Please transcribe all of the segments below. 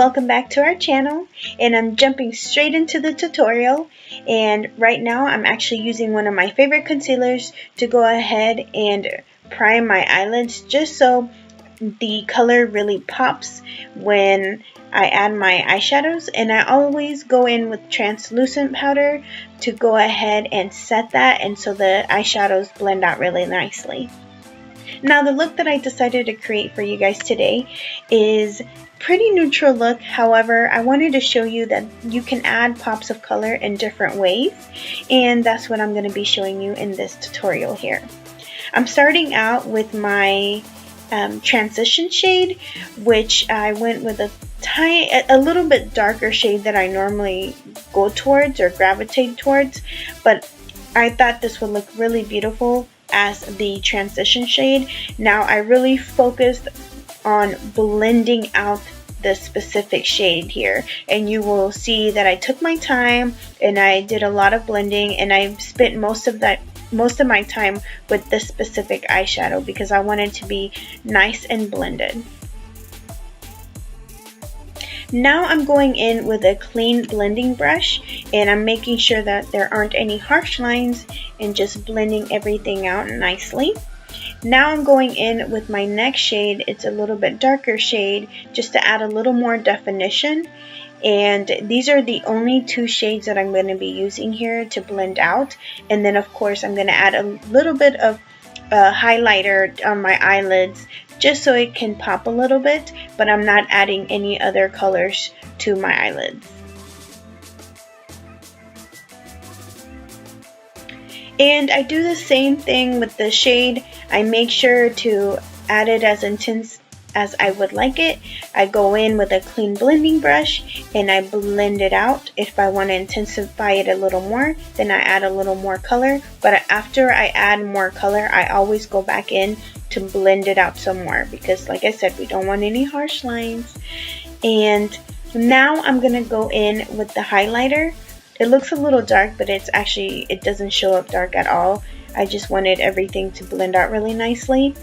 welcome back to our channel, and I'm jumping straight into the tutorial. And right now I'm actually using one of my favorite concealers to go ahead and prime my eyelids just so the color really pops when I add my eyeshadows. And I always go in with translucent powder to go ahead and set that, and so the eyeshadows blend out really nicely. Now the look that I decided to create for you guys today is pretty neutral look. However, I wanted to show you that you can add pops of color in different ways, and that's what I'm going to be showing you in this tutorial here. I'm starting out with my transition shade, which I went with a little bit darker shade that I normally go towards or gravitate towards, but I thought this would look really beautiful as the transition shade. Now I really focused on blending out the specific shade here, and you will see that I took my time and I did a lot of blending, and I spent most of my time with this specific eyeshadow because I wanted to be nice and blended. Now I'm going in with a clean blending brush, and I'm making sure that there aren't any harsh lines and just blending everything out nicely. Now I'm going in with my next shade. It's a little bit darker shade just to add a little more definition. And these are the only two shades that I'm going to be using here to blend out. And then of course I'm going to add a little bit of highlighter on my eyelids just so it can pop a little bit, but I'm not adding any other colors to my eyelids. And I do the same thing with the shade. I make sure to add it as intense as I would like it. I go in with a clean blending brush and I blend it out. If I want to intensify it a little more, then I add a little more color. But after I add more color, I always go back in to blend it out some more because, like I said, we don't want any harsh lines. And now I'm going to go in with the highlighter. It looks a little dark, but it doesn't show up dark at all. I just wanted everything to blend out really nicely.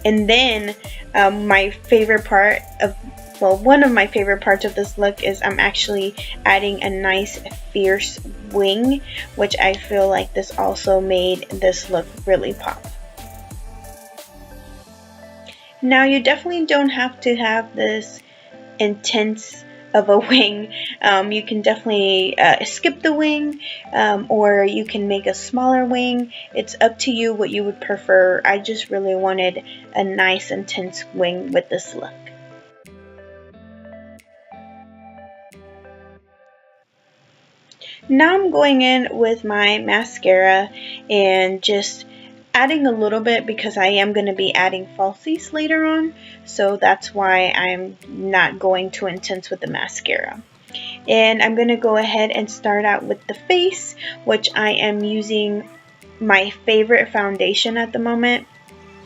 And then my favorite part of, well, one of my favorite parts of this look is I'm actually adding a nice fierce wing, which I feel like this also made this look really pop. Now you definitely don't have to have this intense of a wing. You can definitely skip the wing, or you can make a smaller wing. It's up to you what you would prefer. I just really wanted a nice intense wing with this look. Now I'm going in with my mascara and just adding a little bit because I am going to be adding falsies later on, so that's why I'm not going too intense with the mascara. And I'm going to go ahead and start out with the face, which I am using my favorite foundation at the moment.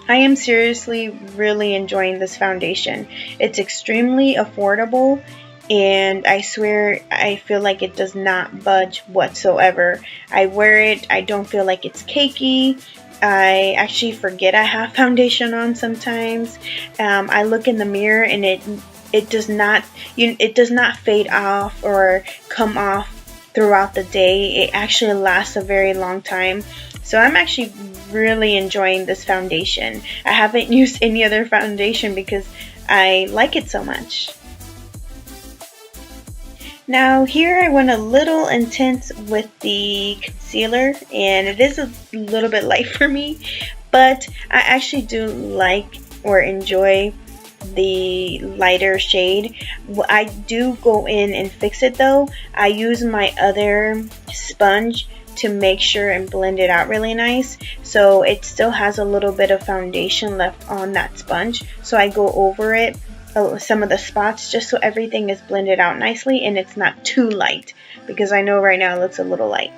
I am seriously really enjoying this foundation. It's extremely affordable, and I swear I feel like it does not budge whatsoever. I wear it, I don't feel like it's cakey. I actually forget I have foundation on sometimes. I look in the mirror and it does not fade off or come off throughout the day. It actually lasts a very long time. So I'm actually really enjoying this foundation. I haven't used any other foundation because I like it so much. Now here I went a little intense with the concealer, and it is a little bit light for me, but I actually do like or enjoy the lighter shade. I do go in and fix it though. I use my other sponge to make sure and blend it out really nice, so it still has a little bit of foundation left on that sponge, so I go over it some of the spots just so everything is blended out nicely and it's not too light, because I know right now it looks a little light.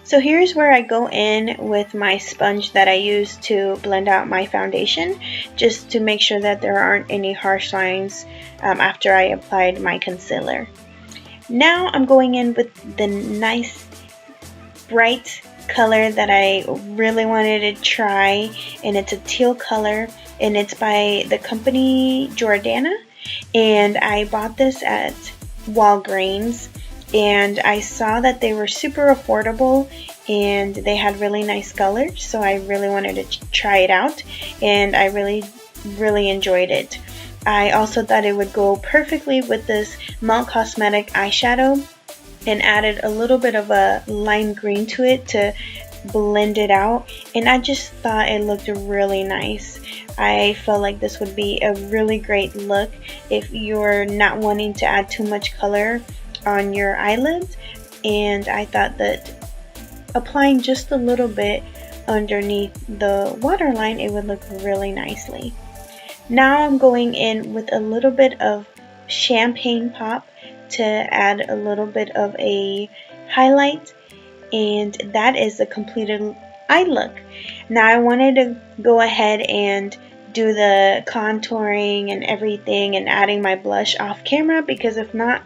So here's where I go in with my sponge that I use to blend out my foundation, just to make sure that there aren't any harsh lines after I applied my concealer. Now I'm going in with the nice bright color that I really wanted to try, and it's a teal color, and it's by the company Jordana, and I bought this at Walgreens, and I saw that they were super affordable and they had really nice colors, so I really wanted to try it out, and I really enjoyed it. I also thought it would go perfectly with this Melt Cosmetic eyeshadow, and added a little bit of a lime green to it to blend it out, and I just thought it looked really nice. I felt like this would be a really great look if you're not wanting to add too much color on your eyelids, and I thought that applying just a little bit underneath the waterline, it would look really nicely. Now I'm going in with a little bit of champagne pop to add a little bit of a highlight, and that is the completed eye look. Now I wanted to go ahead and do the contouring and everything and adding my blush off camera, because if not,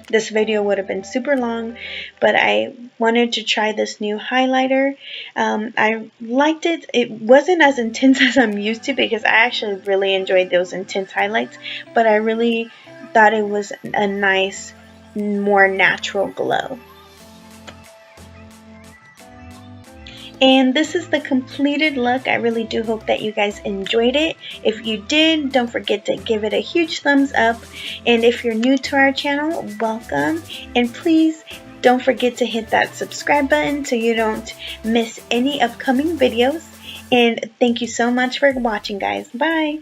this video would have been super long, but I wanted to try this new highlighter. I liked it. It wasn't as intense as I'm used to, because I actually really enjoyed those intense highlights, but I really thought it was a nice, more natural glow. And this is the completed look. I really do hope that you guys enjoyed it. If you did, don't forget to give it a huge thumbs up. And if you're new to our channel, welcome. And please don't forget to hit that subscribe button so you don't miss any upcoming videos. And thank you so much for watching, guys. Bye.